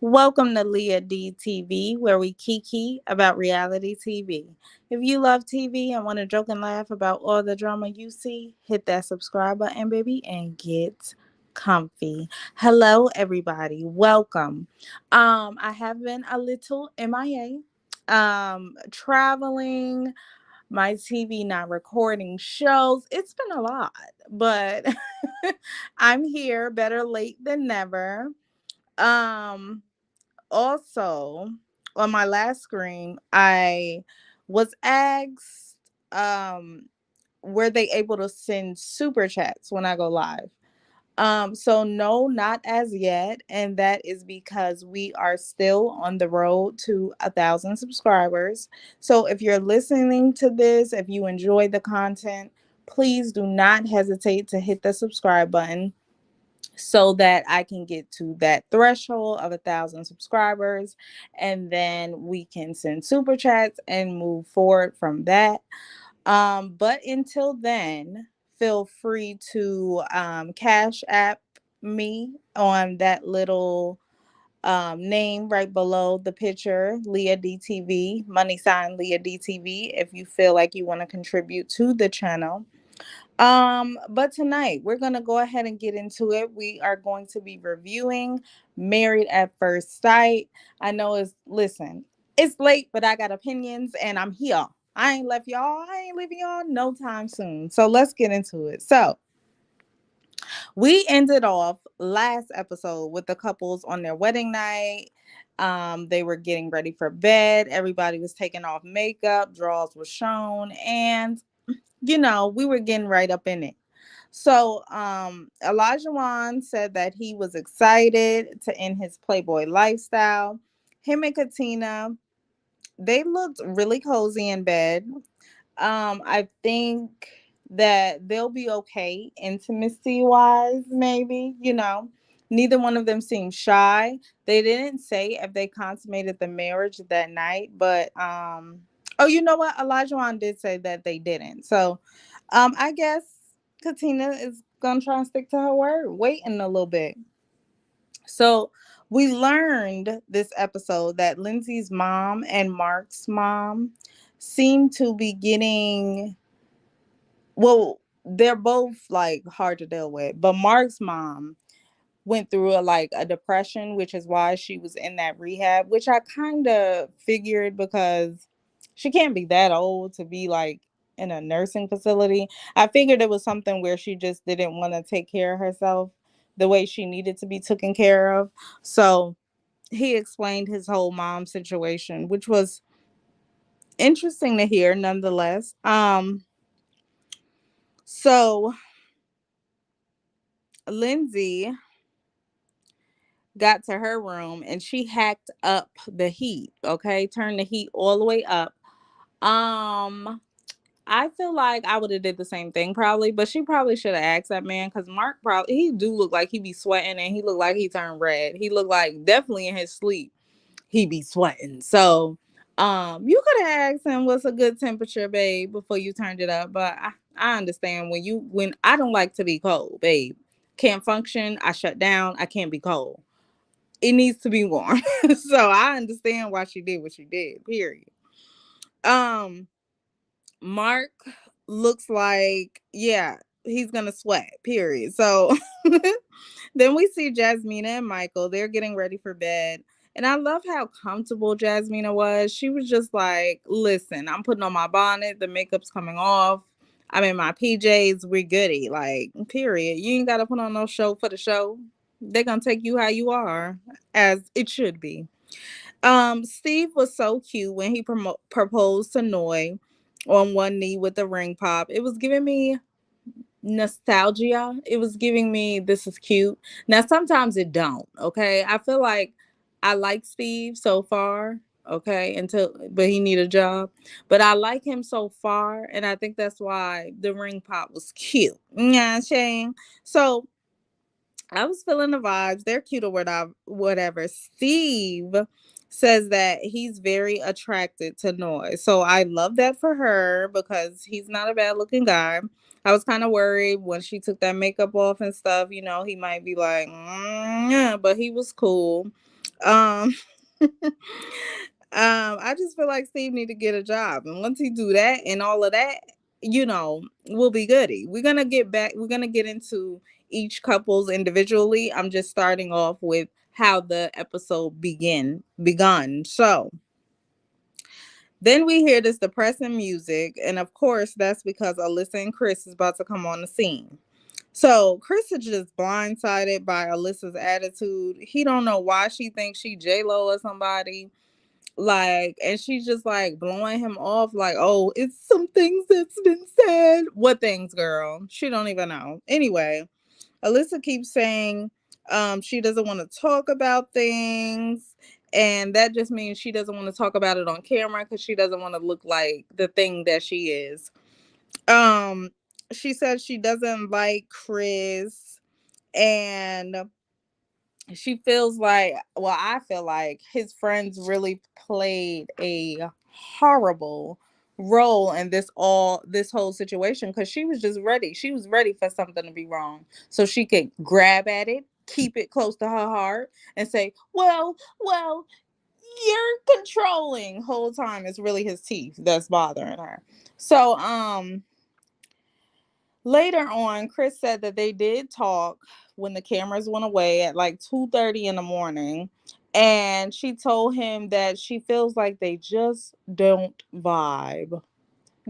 Welcome to Leah D TV, where we kiki about reality TV. If you love TV and want to joke and laugh about all the drama you see, hit that subscribe button, baby, and get comfy. Hello, everybody. Welcome. I have been a little MIA, traveling, my TV not recording shows. It's been a lot, but I'm here, better late than never. Um, Also, on my last screen, I was asked, um, were they able to send super chats when I go live? So no, not as yet, and that is because we are still on the road to 1,000 subscribers. So if you're listening to this, if you enjoy the content, please do not hesitate to hit the subscribe button so that I can get to that threshold of 1,000 subscribers, and then we can send super chats and move forward from that. But until then, feel free to cash app me on that little name right below the picture, Leah DTV, money sign Leah DTV, if you feel like you want to contribute to the channel. But tonight we're gonna go ahead and get into it. We are going to be reviewing Married at First Sight. I know it's late, but I got opinions and I'm here. I ain't leaving y'all no time soon. So let's get into it. So we ended off last episode with the couples on their wedding night. They were getting ready for bed. Everybody was taking off makeup, draws were shown, and we were getting right up in it. So Elijah Wan said that he was excited to end his Playboy lifestyle. Him and Katina, they looked really cozy in bed. I think that they'll be okay intimacy wise, maybe, Neither one of them seemed shy. They didn't say if they consummated the marriage that night, but oh, you know what? Elijah Wan did say that they didn't. So I guess Katina is gonna try and stick to her word, waiting a little bit. So we learned this episode that Lindsay's mom and Mark's mom seem to be getting, well, they're both like hard to deal with, but Mark's mom went through a depression, which is why she was in that rehab, which I kind of figured because she can't be that old to be like in a nursing facility. I figured it was something where she just didn't want to take care of herself the way she needed to be taken care of. So he explained his whole mom situation, which was interesting to hear nonetheless. So Lindsay got to her room and she hacked up the heat, okay? Turned the heat all the way up. Um I feel like I would have did the same thing probably, but she probably should have asked that man because Mark probably he do look like he be sweating and he looked like he turned red. He looked like definitely in his sleep he be sweating. So you could have asked him what's a good temperature, babe, before you turned it up. But I understand when I don't like to be cold, babe. Can't function, I shut down, I can't be cold. It needs to be warm. So I understand why she did what she did, period. Um Mark looks like, yeah, he's gonna sweat, period. So then we see Jasmine and Michael. They're getting ready for bed. And I love how comfortable Jasmina was. She was just like, listen, I'm putting on my bonnet, the makeup's coming off. I'm in my PJs, we're goody. Like, period. You ain't gotta put on no show for the show. They're gonna take you how you are, as it should be. Steve was so cute when he proposed to Noy on one knee with the ring pop. It was giving me nostalgia. It was giving me this is cute. Now sometimes it don't, okay? I feel like I like Steve so far, okay, but he need a job. But I like him so far, and I think that's why the ring pop was cute. You know what I'm saying? So I was feeling the vibes. They're cute or whatever. Steve says that he's very attracted to Noy. So I love that for her because he's not a bad looking guy. I was kind of worried when she took that makeup off and stuff. He might be like, yeah, but he was cool. Um, I just feel like Steve need to get a job, and once he do that and all of that, we'll be goody. We're gonna get back. We're gonna get into each couples individually. I'm just starting off with how the episode begun. So then we hear this depressing music, and of course that's because Alyssa and Chris is about to come on the scene. So Chris is just blindsided by Alyssa's attitude. He don't know why she thinks she J Lo or somebody. Like, and she's just like blowing him off, like, oh, it's some things that's been said. What things, girl? She don't even know. Anyway, Alyssa keeps saying she doesn't want to talk about things. And that just means she doesn't want to talk about it on camera because she doesn't want to look like the thing that she is. Um, she says she doesn't like Chris, and she feels like, well, I feel like his friends really played a horrible role in this whole situation, because she was just ready. She was ready for something to be wrong so she could grab at it, keep it close to her heart, and say, well, you're controlling. Whole time it's really his teeth that's bothering her. So later on, Chris said that they did talk when the cameras went away at like 2:30 in the morning. And she told him that she feels like they just don't vibe.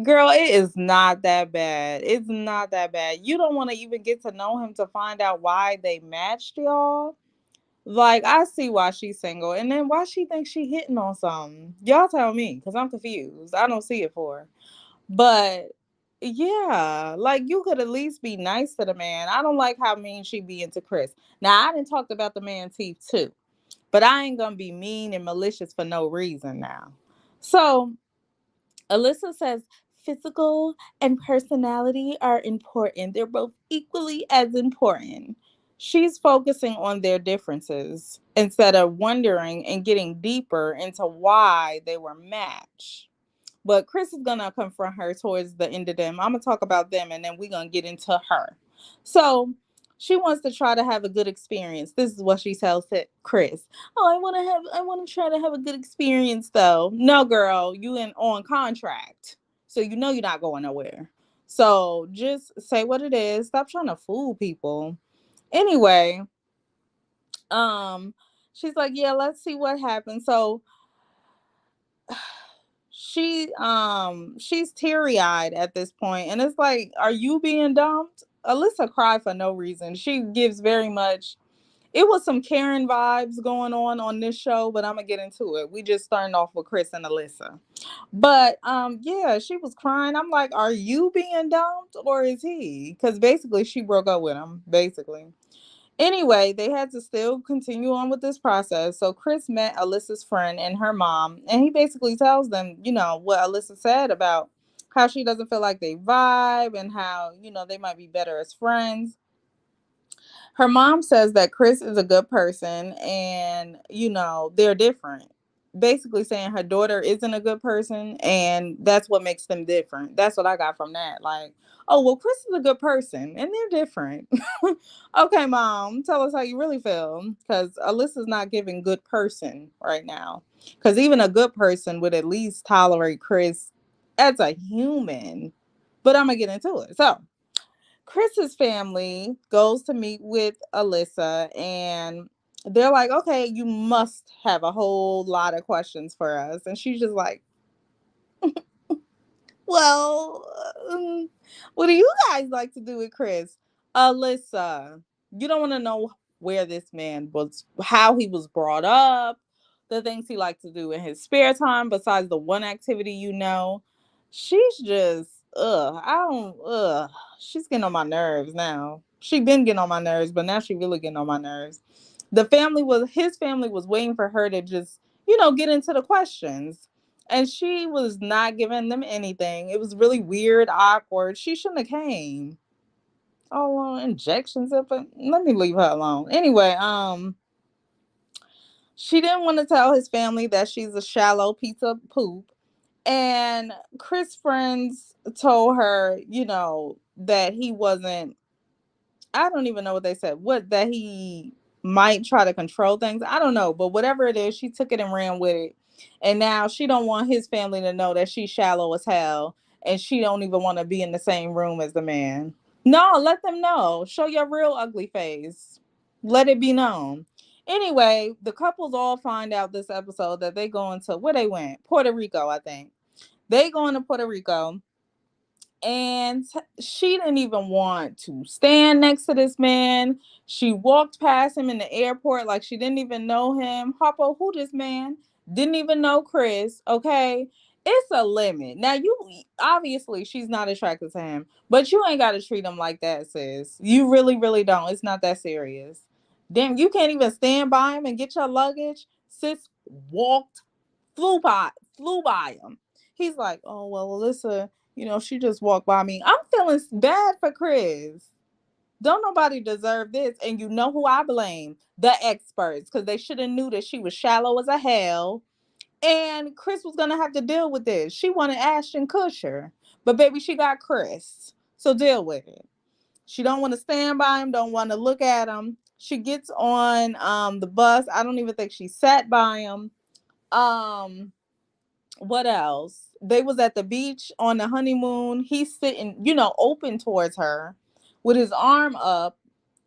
Girl, it is not that bad. It's not that bad. You don't want to even get to know him to find out why they matched, y'all. Like, I see why she's single. And then why she thinks she hitting on something. Y'all tell me, because I'm confused. I don't see it for her. But yeah, like, you could at least be nice to the man. I don't like how mean she be into Chris. Now, I didn't talk about the man's teeth too, but I ain't gonna be mean and malicious for no reason now. So Alyssa says physical and personality are important. They're both equally as important. She's focusing on their differences instead of wondering and getting deeper into why they were matched. But Chris is gonna confront her towards the end of them. I'm gonna talk about them, and then we're gonna get into her. So she wants to try to have a good experience. This is what she tells Chris. Oh, I want to try to have a good experience though. No, girl, you in on contract. So you know you're not going nowhere. So just say what it is. Stop trying to fool people. Anyway, um, she's like, yeah, let's see what happens. So she's teary-eyed at this point, and it's like, are you being dumped? Alyssa cried for no reason. She gives very much, it was some Karen vibes going on this show, but I'm gonna get into it. We just starting off with Chris and Alyssa. But yeah, she was crying. I'm like, are you being dumped or is he? Because basically she broke up with him, basically. Anyway, they had to still continue on with this process. So Chris met Alyssa's friend and her mom, and he basically tells them, what Alyssa said about how she doesn't feel like they vibe and how, they might be better as friends. Her mom says that Chris is a good person and, they're different. Basically saying her daughter isn't a good person and that's what makes them different. That's what I got from that. Like, oh, well, Chris is a good person and they're different. Okay, mom, tell us how you really feel. Because Alyssa's not giving good person right now. Because even a good person would at least tolerate Chris as a human. But I'm going to get into it. So, Chris's family goes to meet with Alyssa and they're like, okay, you must have a whole lot of questions for us. And she's just like, well, what do you guys like to do with Chris? Alyssa, you don't want to know where this man was, how he was brought up, the things he liked to do in his spare time, besides the one activity She's just, she's getting on my nerves now. She been getting on my nerves, but now she really getting on my nerves. His family was waiting for her to just, get into the questions. And she was not giving them anything. It was really weird, awkward. She shouldn't have came. Oh, injections. But let me leave her alone. Anyway, she didn't want to tell his family that she's a shallow piece of poop. And Chris' friends told her, that he wasn't. I don't even know what they said. What that he might try to control things. I don't know, but whatever it is, she took it and ran with it. And now she don't want his family to know that she's shallow as hell and she don't even want to be in the same room as the man. No, let them know. Show your real ugly face. Let it be known. Anyway, the couples all find out this episode that they going to where they went? Puerto Rico, I think. They going to Puerto Rico and she didn't even want to stand next to this man. She walked past him in the airport like she didn't even know him. Harpo, who this man? Didn't even know Chris. Okay, it's a limit. Now you obviously she's not attracted to him, but you ain't got to treat him like that, sis. You really, really don't. It's not that serious. Damn, you can't even stand by him and get your luggage. Sis walked flew by him. He's like, oh well, Alyssa, she just walked by me. I'm feeling bad for Chris. Don't nobody deserve this. And you know who I blame? The experts, because they should have knew that she was shallow as a hell. And Chris was gonna have to deal with this. She wanted Ashton Kutcher, but baby, she got Chris. So deal with it. She don't want to stand by him, don't want to look at him. She gets on the bus. I don't even think she sat by him. Um, what else? They was at the beach on the honeymoon. He's sitting, open towards her with his arm up.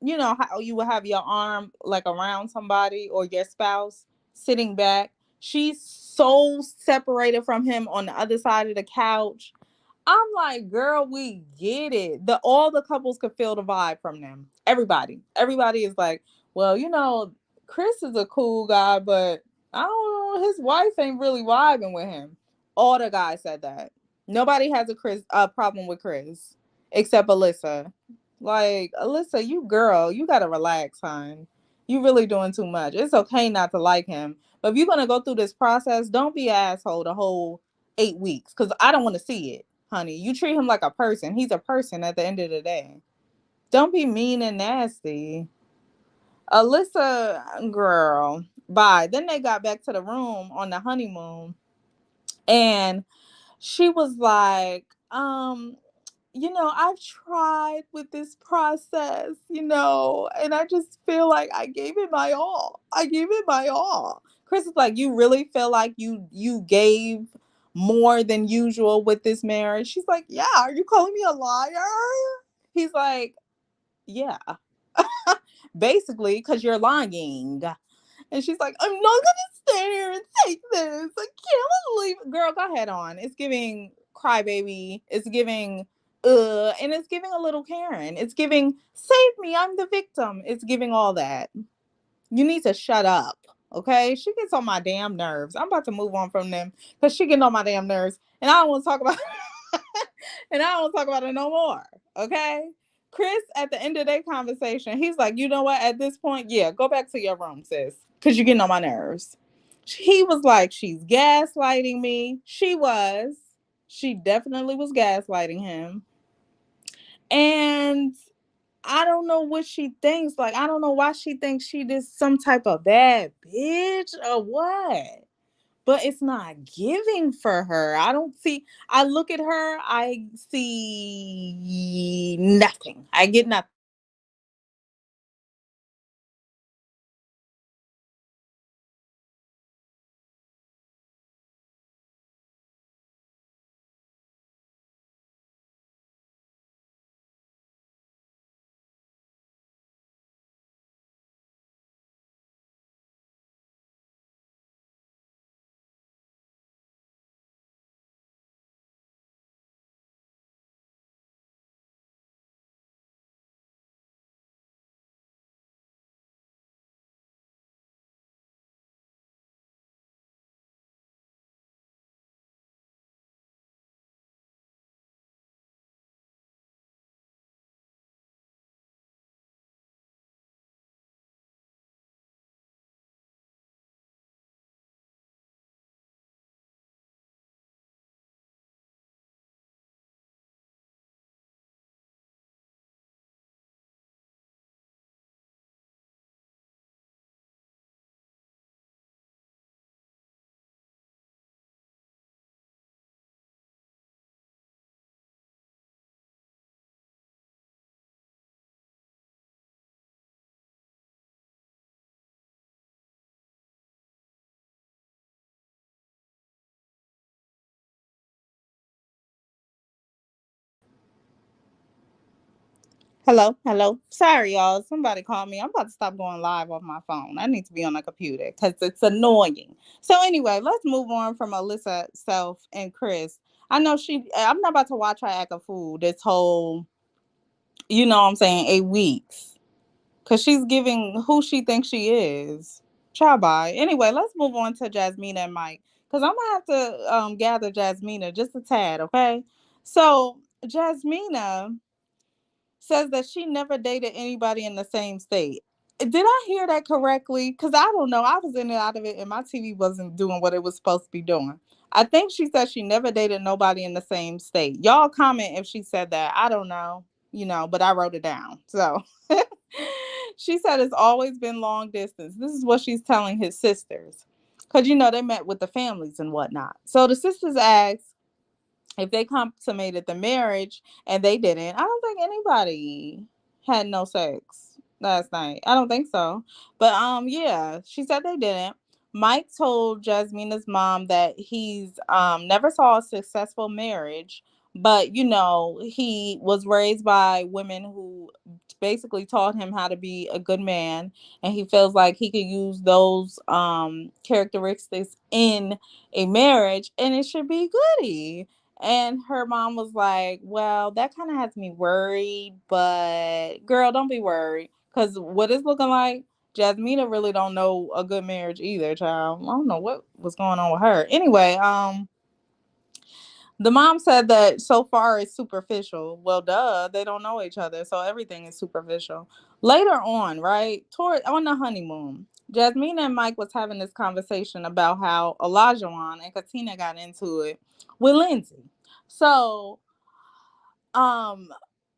You know how you would have your arm like around somebody or your spouse sitting back. She's so separated from him on the other side of the couch. I'm like, girl, we get it. All the couples could feel the vibe from them. Everybody is like, well, Chris is a cool guy, but I don't know, his wife ain't really vibing with him. All the guys said that. Nobody has a problem with Chris except Alyssa. Like, Alyssa, you gotta relax, hon. You really doing too much. It's okay not to like him, but if you're gonna go through this process, don't be an asshole the whole 8 weeks because I don't want to see it, honey. You treat him like a person. He's a person at the end of the day. Don't be mean and nasty. Alyssa, girl, bye. Then they got back to the room on the honeymoon and she was like, I've tried with this process, and I just feel like I gave it my all. I gave it my all. Chris is like, you really feel like you gave more than usual with this marriage? She's like, yeah, are you calling me a liar? He's like, yeah. Basically, because you're lying. And she's like, I'm not gonna stay here and take this. I can't believe it. Girl, go ahead on. It's giving crybaby. It's giving and it's giving a little Karen. It's giving save me, I'm the victim. It's giving all that. You need to shut up. Okay? She gets on my damn nerves. I'm about to move on from them because she getting on my damn nerves. And I don't want to talk about and I don't talk about it no more. Okay? Chris, at the end of their conversation, he's like, you know what? At this point, yeah, go back to your room, sis, because you're getting on my nerves. He was like, she's gaslighting me. She was. She definitely was gaslighting him. And I don't know what she thinks. Like, I don't know why she thinks she did some type of bad bitch or what. But it's not giving for her. I look at her, I see nothing. I get nothing. Hello, hello. Sorry, y'all. Somebody called me. I'm about to stop going live off my phone. I need to be on a computer because it's annoying. So anyway, let's move on from Alyssa, Self, and Chris. I know I'm not about to watch her act a fool this whole, what I'm saying, 8 weeks. Because she's giving who she thinks she is. Ciao, bye. Anyway, let's move on to Jasmine and Mike. Because I'm going to have to gather Jasmina just a tad, okay? So, Jasmina says that she never dated anybody in the same state. Did I hear that correctly? Because I don't know. I was in and out of it, and my TV wasn't doing what it was supposed to be doing. I think she said she never dated nobody in the same state. Y'all comment if she said that. I don't know, but I wrote it down. So she said it's always been long distance. This is what she's telling his sisters. Because, they met with the families and whatnot. So the sisters asked if they consummated the marriage and they didn't. I don't think anybody had no sex last night. I don't think so. But yeah, she said they didn't. Mike told Jasmina's mom that he's never saw a successful marriage, but he was raised by women who basically taught him how to be a good man, and he feels like he could use those characteristics in a marriage and it should be goody. And her mom was like, well, that kind of has me worried, but girl, don't be worried. Because what it's looking like, Jasmina really don't know a good marriage either, child. I don't know what was going on with her. Anyway, the mom said that so far it's superficial. Well, duh, they don't know each other, so everything is superficial. Later on, right, toward on the honeymoon, Jasmine and Mike was having this conversation about how Olajuwon and Katina got into it with Lindsay. So, um,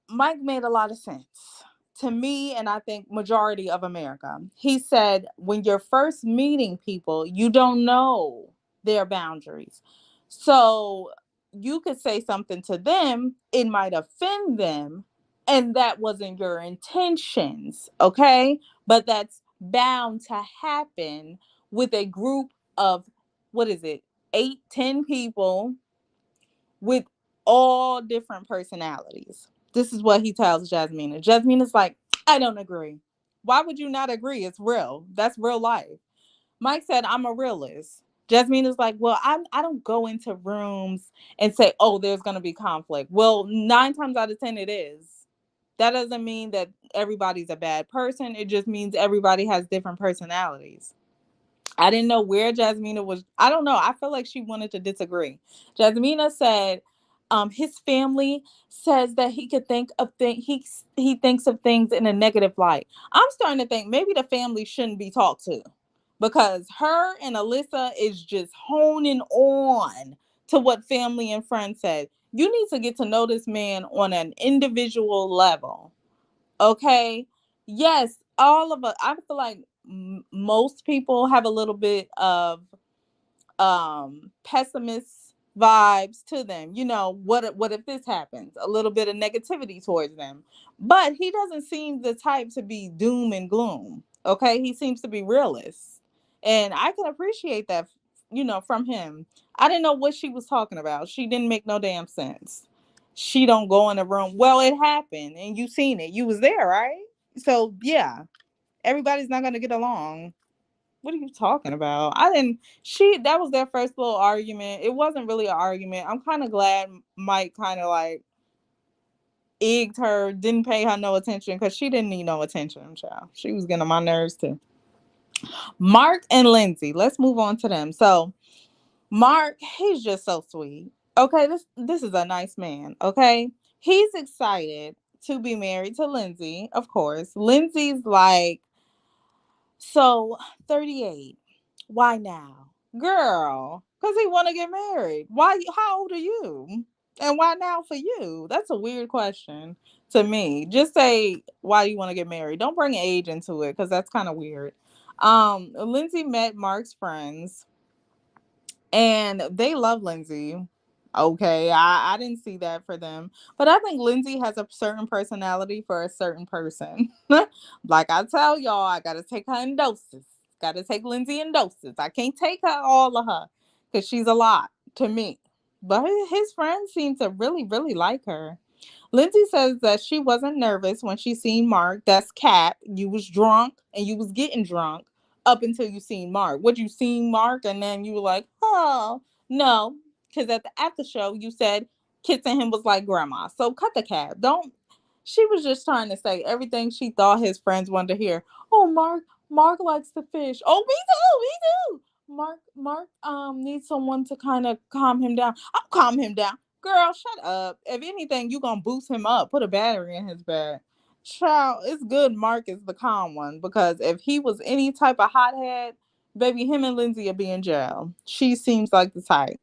Mike made a lot of sense to me, and I think majority of America. He said when you're first meeting people, you don't know their boundaries. So you could say something to them, it might offend them, and that wasn't your intentions, okay? But that's bound to happen with a group of, what is it, 8, 10 people with all different personalities. This is what he tells Jasmina. Jasmina's like, I don't agree. Why would you not agree? It's real. That's real life. Mike said, I'm a realist. Jasmina's like, well, I don't go into rooms and say, oh, there's going to be conflict. Well, 9 times out of 10, it is. That doesn't mean that everybody's a bad person. It just means everybody has different personalities. I didn't know where Jasmina was. I don't know. I feel like she wanted to disagree. Jasmina said his family says that he could think of things. He thinks of things in a negative light. I'm starting to think maybe the family shouldn't be talked to because her and Alyssa is just honing on to what family and friends said. You need to get to know this man on an individual level. Okay. Yes, all of us. I feel like most people have a little bit of pessimist vibes to them. What if this happens? A little bit of negativity towards them. But he doesn't seem the type to be doom and gloom. Okay? He seems to be realist. And I can appreciate that, from him. I didn't know what she was talking about. She didn't make no damn sense. She don't go in the room. Well, it happened and you seen it. You was there, right? So yeah, everybody's not gonna get along. What are you talking about? I didn't. That was their first little argument. It wasn't really an argument. I'm kind of glad Mike kind of like egged her, didn't pay her no attention because she didn't need no attention, child. She was getting on my nerves too. Mark and Lindsay. Let's move on to them. So Mark, he's just so sweet. Okay, this is a nice man. Okay, he's excited to be married to Lindsay. Of course, Lindsay's like, so 38. Why now? Girl, because he want to get married. Why? How old are you? And why now for you? That's a weird question to me. Just say why you want to get married. Don't bring age into it because that's kind of weird. Lindsay met Mark's friends and they love Lindsay. Okay, I didn't see that for them. But I think Lindsay has a certain personality for a certain person. Like I tell y'all, I got to take her in doses. Got to take Lindsay in doses. I can't take her, all of her, because she's a lot to me. But his friends seem to really, really like her. Lindsay says that she wasn't nervous when she seen Mark. That's cap. You was drunk and you was getting drunk up until you seen Mark. What, you seen Mark and then you were like, oh no, because at the after show you said kissing him was like grandma. So cut the cap. Don't. She was just trying to say everything she thought his friends wanted to hear. Oh, Mark likes to fish. Oh, me too. Mark needs someone to kind of calm him down. I'll calm him down. Girl, shut up. If anything, you gonna boost him up. Put a battery in his back. Child, it's good Mark is the calm one, because if he was any type of hothead, baby, him and Lindsay will be in jail. She seems like the type.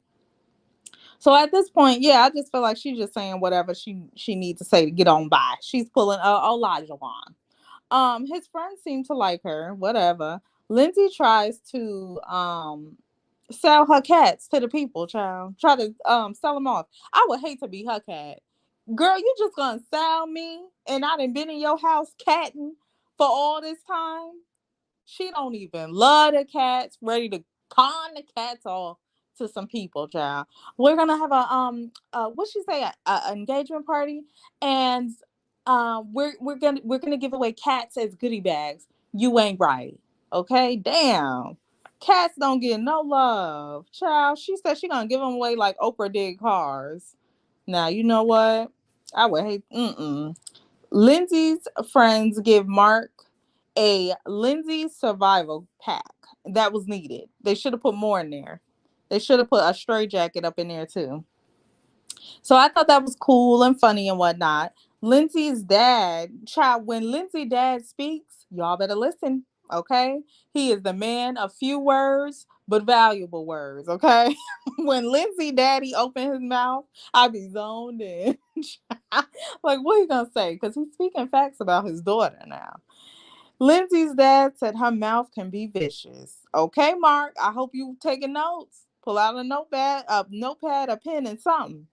So at this point, yeah, I just feel like she's just saying whatever she needs to say to get on by. She's pulling a Elijah Wan. His friends seem to like her, whatever. Lindsay tries to sell her cats to the people, child. Try to sell them off. I would hate to be her cat. Girl, you just gonna sell me and I done been in your house catting for all this time? She don't even love the cats, ready to pawn the cats off to some people, child. We're gonna have a what she say, a engagement party, and we're gonna give away cats as goodie bags. You ain't right, okay? Damn, cats don't get no love, child. She said she gonna give them away like Oprah did cars. Now you know what? I would hate. Lindsay's friends give Mark a Lindsay survival pack that was needed. They should have put more in there. They should have put a stray jacket up in there too. So I thought that was cool and funny and whatnot. Lindsay's dad, child, when Lindsay dad speaks, y'all better listen, okay? He is the man of few words, but valuable words, okay? When Lindsay daddy opened his mouth, I be zoned in. Like, what he gonna say? Because he's speaking facts about his daughter now. Lindsay's dad said her mouth can be vicious. Okay, Mark, I hope you taking notes. Pull out a notepad, a pen, and something.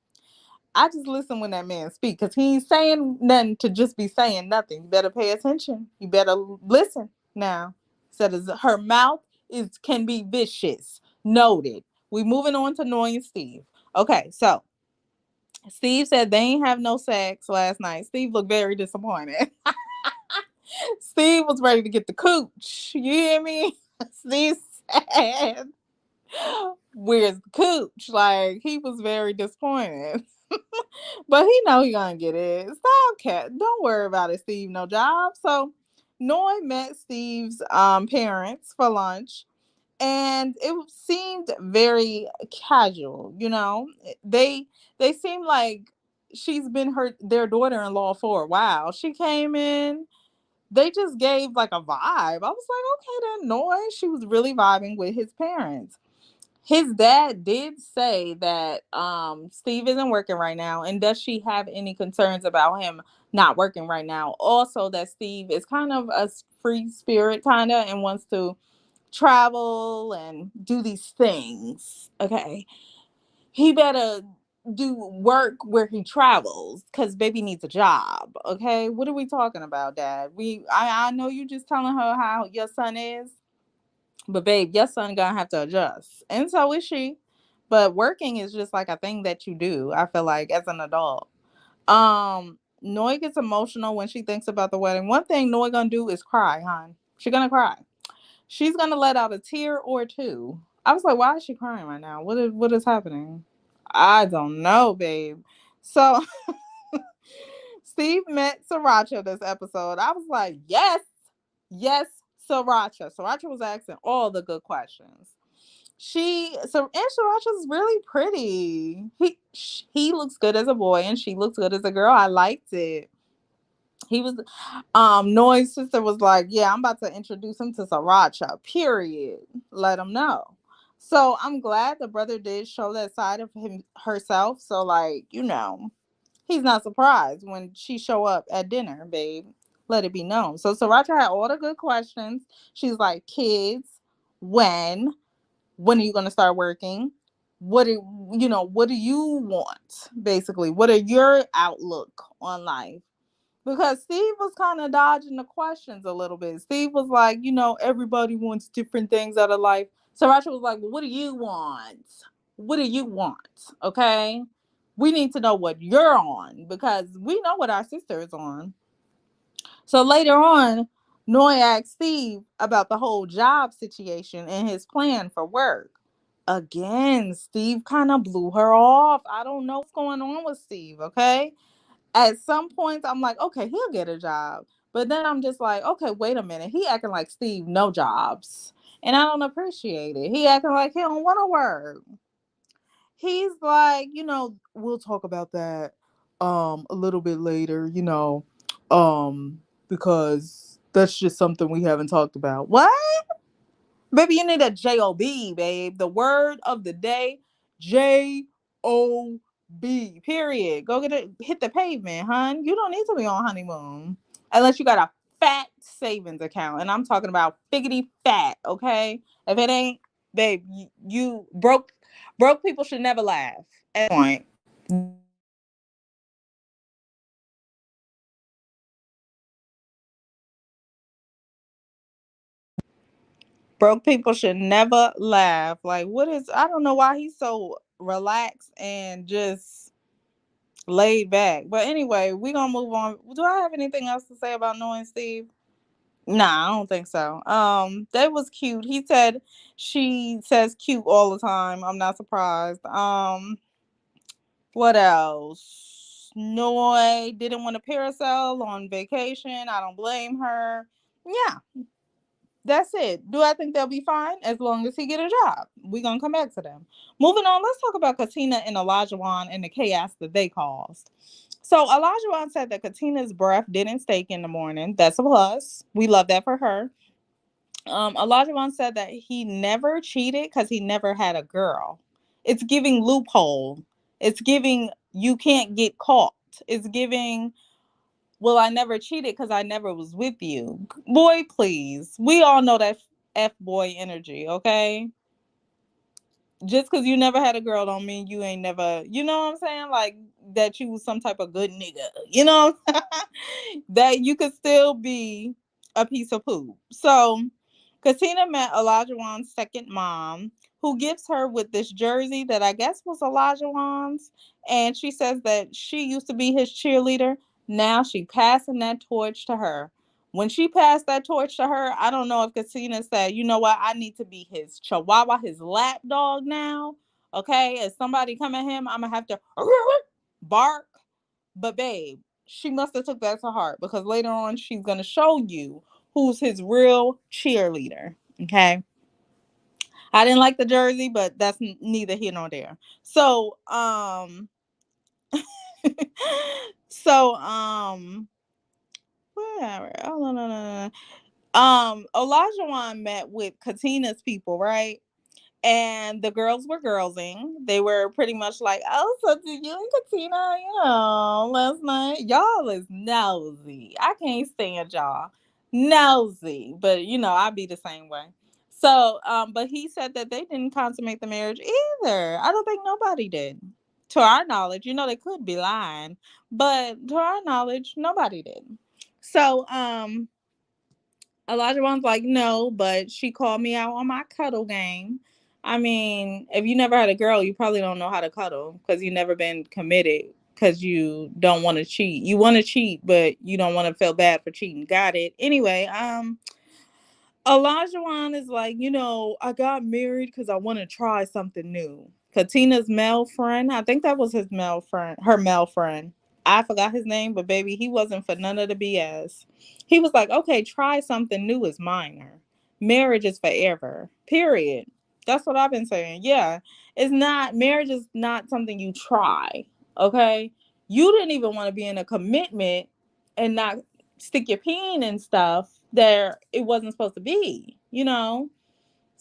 I just listen when that man speak, because he ain't saying nothing to just be saying nothing. You better pay attention. You better listen now. Said her mouth is can be vicious. Noted. We moving on to Noy and Steve. Okay, so Steve said they ain't have no sex last night. Steve looked very disappointed. Steve was ready to get the cooch. You hear me? Steve said, "Where's the cooch?" Like, he was very disappointed. But he know he gonna get it. Stop, cat. Don't worry about it, Steve. No job. So Noy met Steve's parents for lunch, and it seemed very casual. They seem like she's been their daughter-in-law for a while. She came in. They just gave like a vibe. I was like, okay, then Noy. She was really vibing with his parents. His dad did say that Steve isn't working right now, and does she have any concerns about him not working right now? Also, that Steve is kind of a free spirit, kind of, and wants to travel and do these things. Okay, he better do work where he travels, because baby needs a job. Okay, what are we talking about, Dad? I know you just telling her how your son is, but babe, your son gonna have to adjust, and so is she. But working is just like a thing that you do, I feel like, as an adult. Noy gets emotional when she thinks about the wedding. One thing Noy gonna do is cry, hon. She gonna cry. She's gonna let out a tear or two. I was like, why is she crying right now? What is happening? I don't know, babe. So Steve met Sriracha this episode. I was like, yes, Sriracha. Sriracha was asking all the good questions. And Sriracha's really pretty. He looks good as a boy, and she looks good as a girl. I liked it. He was Noy's sister was like, yeah, I'm about to introduce him to Sriracha. Period. Let him know. So I'm glad the brother did show that side of him herself. So, like, he's not surprised when she show up at dinner, babe. Let it be known. So Sriracha had all the good questions. She's like, kids, when? When are you going to start working? What do you want? Basically, what are your outlook on life? Because Steve was kind of dodging the questions a little bit. Steve was like, everybody wants different things out of life. So Rachel was like, well, what do you want? What do you want? Okay. We need to know what you're on because we know what our sister is on. So later on, Noy asked Steve about the whole job situation and his plan for work. Again, Steve kind of blew her off. I don't know what's going on with Steve, okay? At some points, I'm like, okay, he'll get a job. But then I'm just like, okay, wait a minute. He acting like Steve no jobs. And I don't appreciate it. He acting like he don't want to work. He's like, we'll talk about that a little bit later, um because that's just something we haven't talked about. What? Baby, you need a J-O-B, babe. The word of the day, J-O-B. Period. Go get it, hit the pavement, hun. You don't need to be on honeymoon. Unless you got a fat savings account. And I'm talking about figgity fat, okay? If it ain't, babe, you broke people should never laugh. At that point. Broke people should never laugh. Like, what is, I don't know why he's so relaxed and just laid back. But anyway, we gonna move on. Do I have anything else to say about knowing Steve? Nah, I don't think so. That was cute. He said she says cute all the time. I'm not surprised. What else? Noi didn't want a parasol on vacation. I don't blame her. Yeah, that's it. Do I think they'll be fine as long as he get a job? We're gonna come back to them. Moving on, let's talk about Katina and Elijah and the chaos that they caused. So Elijah said that Katina's breath didn't stink in the morning. That's a plus. We love that for her. Elijah said that he never cheated because he never had a girl. It's giving loophole. It's giving you can't get caught. It's giving, well, I never cheated because I never was with you. Boy, please. We all know that F boy energy, okay? Just because you never had a girl don't mean you ain't never, you know what I'm saying? Like that you was some type of good nigga, that you could still be a piece of poop. So Katina met Elijah second mom, who gives her with this jersey that I guess was Elijah. And she says that she used to be his cheerleader. Now she passing that torch to her. When she passed that torch to her, I don't know if Katina said, you know what, I need to be his chihuahua, his lap dog now. Okay, if somebody come at him, I'm gonna have to bark. But babe, she must have took that to heart because later on she's gonna show you who's his real cheerleader. Okay. I didn't like the jersey, but that's neither here nor there. So, so, whatever. Oh, no, no, no, no. Elijah met with Katina's people, right? And the girls were girlsing. They were pretty much like, oh, so did you and Katina, last night? Y'all is nosy. I can't stand y'all. Nosy. But, I'd be the same way. So, but he said that they didn't consummate the marriage either. I don't think nobody did. To our knowledge, they could be lying, but to our knowledge, nobody did. So, Elijah like, no, but she called me out on my cuddle game. I mean, if you never had a girl, you probably don't know how to cuddle because you never been committed because you don't want to cheat. You want to cheat, but you don't want to feel bad for cheating. Got it. Anyway, Elijah is like, I got married because I want to try something new. Katina's male friend, I think that was his male friend, her male friend. I forgot his name, but baby, he wasn't for none of the BS. He was like, okay, try something new is minor. Marriage is forever. Period. That's what I've been saying. Yeah. Marriage is not something you try. Okay. You didn't even want to be in a commitment and not stick your peen and stuff there it wasn't supposed to be.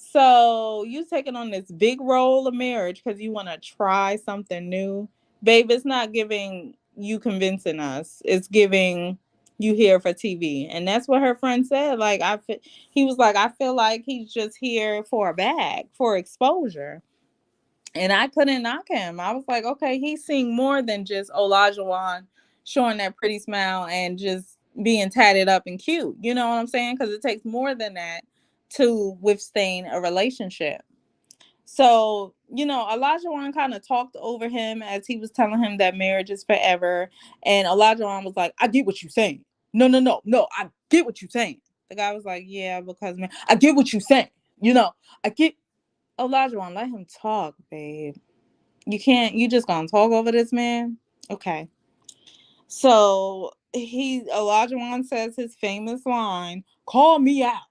So you taking on this big role of marriage because you want to try something new. Babe, it's not giving you convincing us. It's giving you here for TV. And that's what her friend said. Like he was like, I feel like he's just here for a bag, for exposure. And I couldn't knock him. I was like, okay, he's seeing more than just Olajuwon showing that pretty smile and just being tatted up and cute. You know what I'm saying? Because it takes more than that to withstand a relationship. So, Elijah Wan kind of talked over him as he was telling him that marriage is forever. And Elijah Wan was like, I get what you're saying. No, no, no, no, I get what you're saying. The guy was like, yeah, because man, I get what you're saying. I get Elijah Wan, let him talk, babe. You just gonna talk over this man? Okay. So Elijah Wan says his famous line, call me out.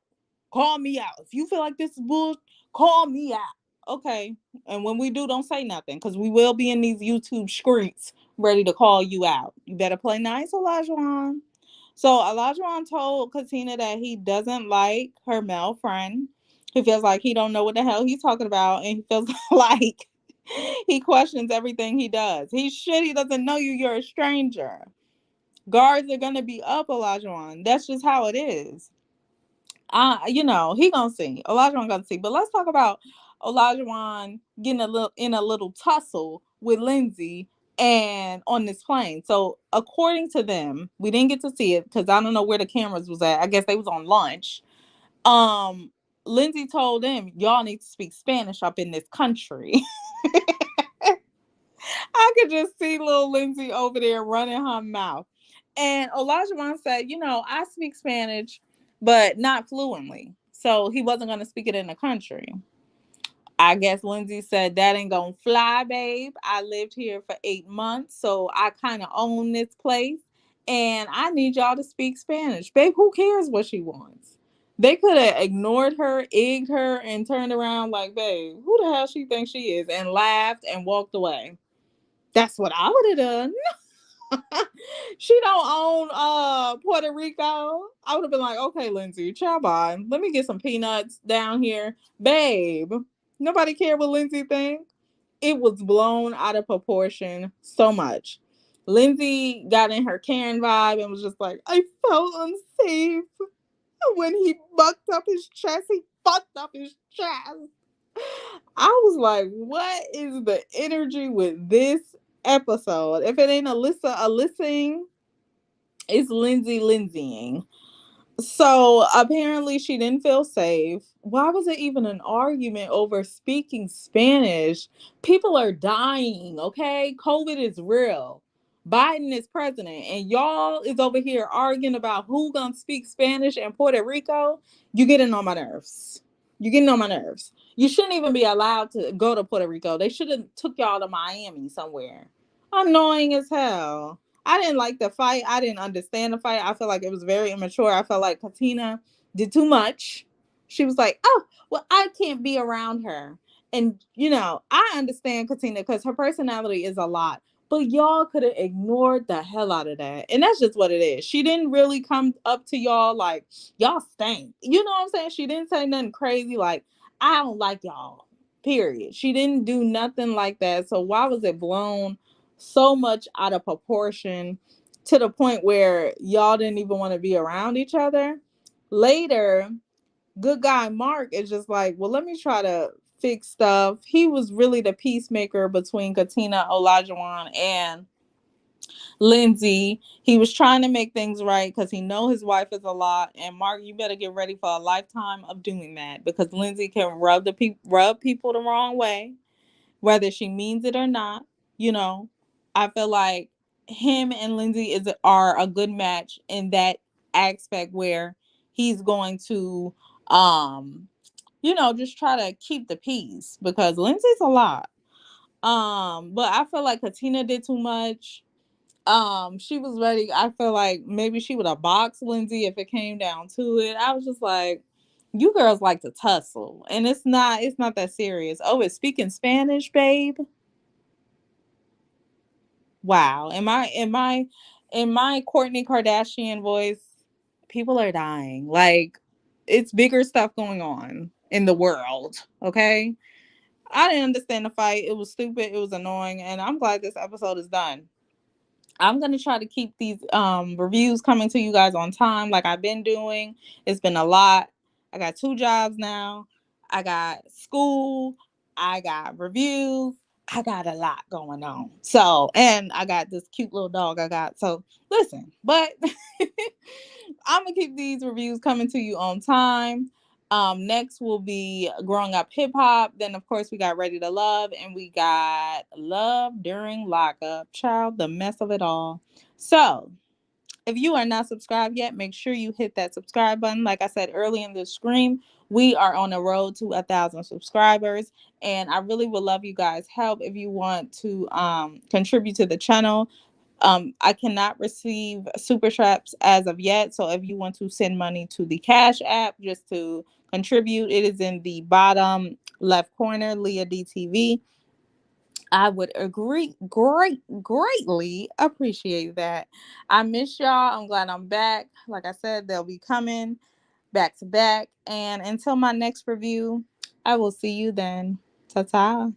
Call me out. If you feel like this is bull, call me out. Okay. And when we do, don't say nothing because we will be in these YouTube streets ready to call you out. You better play nice, Elijah Wan. So Elijah Wan told Katina that he doesn't like her male friend. He feels like he don't know what the hell he's talking about, and he feels like he questions everything he does. He doesn't know you. You're a stranger. Guards are gonna be up, Elijah Wan. That's just how it is. He gonna see. Elijah Wan gonna see. But let's talk about Elijah Wan getting a little tussle with Lindsay and on this plane. So according to them, we didn't get to see it because I don't know where the cameras was at. I guess they was on lunch. Um, Lindsay told them, y'all need to speak Spanish up in this country. I could just see little Lindsay over there running her mouth. And Elijah Wan said, I speak Spanish, but not fluently. So he wasn't going to speak it in the country. I guess Lindsay said, that ain't going to fly, babe. I lived here for 8 months, so I kind of own this place. And I need y'all to speak Spanish. Babe, who cares what she wants? They could have ignored her, egged her, and turned around like, babe, who the hell she thinks she is? And laughed and walked away. That's what I would have done. She don't own Puerto Rico. I would have been like, okay, Lindsay, ciao bye. Let me get some peanuts down here. Babe, nobody care what Lindsay thinks. It was blown out of proportion so much. Lindsay got in her Karen vibe and was just like, I felt unsafe. When he bucked up his chest, he fucked up his chest. I was like, what is the energy with this episode? If it ain't a listening, it's Lindsaying. So apparently she didn't feel safe. Why was it even an argument over speaking Spanish? People are dying, okay? COVID is real. Biden is president, and y'all is over here arguing about who gonna speak Spanish in Puerto Rico. You getting on my nerves. You getting on my nerves. You shouldn't even be allowed to go to Puerto Rico. They should have took y'all to Miami somewhere. Annoying as hell. I didn't like the fight. I didn't understand the fight. I feel like it was very immature. I felt like Katina did too much. She was like, oh, well, I can't be around her. And, I understand Katina because her personality is a lot. But y'all could have ignored the hell out of that. And that's just what it is. She didn't really come up to y'all like, y'all stink. You know what I'm saying? She didn't say nothing crazy like, I don't like y'all. Period. She didn't do nothing like that. So why was it blown so much out of proportion to the point where y'all didn't even want to be around each other? Later, good guy Mark is just like, well, let me try to fix stuff. He was really the peacemaker between Katina Olajuwon and Lindsay. He was trying to make things right because he know his wife is a lot. And Mark, you better get ready for a lifetime of doing that because Lindsay can rub people the wrong way, whether she means it or not. You know, I feel like him and Lindsay are a good match in that aspect where he's going to just try to keep the peace because Lindsay's a lot. But I feel like Katina did too much. She was ready. I feel like maybe she would have boxed Lindsay if it came down to it. I was just like, you girls like to tussle, and it's not that serious. Oh, it's speaking Spanish, babe. Wow. In my Kourtney Kardashian voice, people are dying. Like, it's bigger stuff going on in the world. Okay. I didn't understand the fight. It was stupid. It was annoying. And I'm glad this episode is done. I'm gonna try to keep these reviews coming to you guys on time, like I've been doing. It's been a lot. I got 2 jobs now. I got school. I got reviews. I got a lot going on. So, and I got this cute little dog I got. So, listen, but I'm gonna keep these reviews coming to you on time. Next will be Growing Up Hip Hop. Then, of course, we got Ready to Love, and we got Love During Lockup. Child, the mess of it all. So, if you are not subscribed yet, make sure you hit that subscribe button. Like I said early in the stream, we are on the road to 1,000 subscribers, and I really would love you guys' help if you want to contribute to the channel. I cannot receive super traps as of yet, so if you want to send money to the Cash App just to contribute, it is in the bottom left corner, Leah DTV. I would greatly appreciate that. I miss y'all. I'm glad I'm back. Like I said, they'll be coming back to back. And until my next review, I will see you then. Ta ta.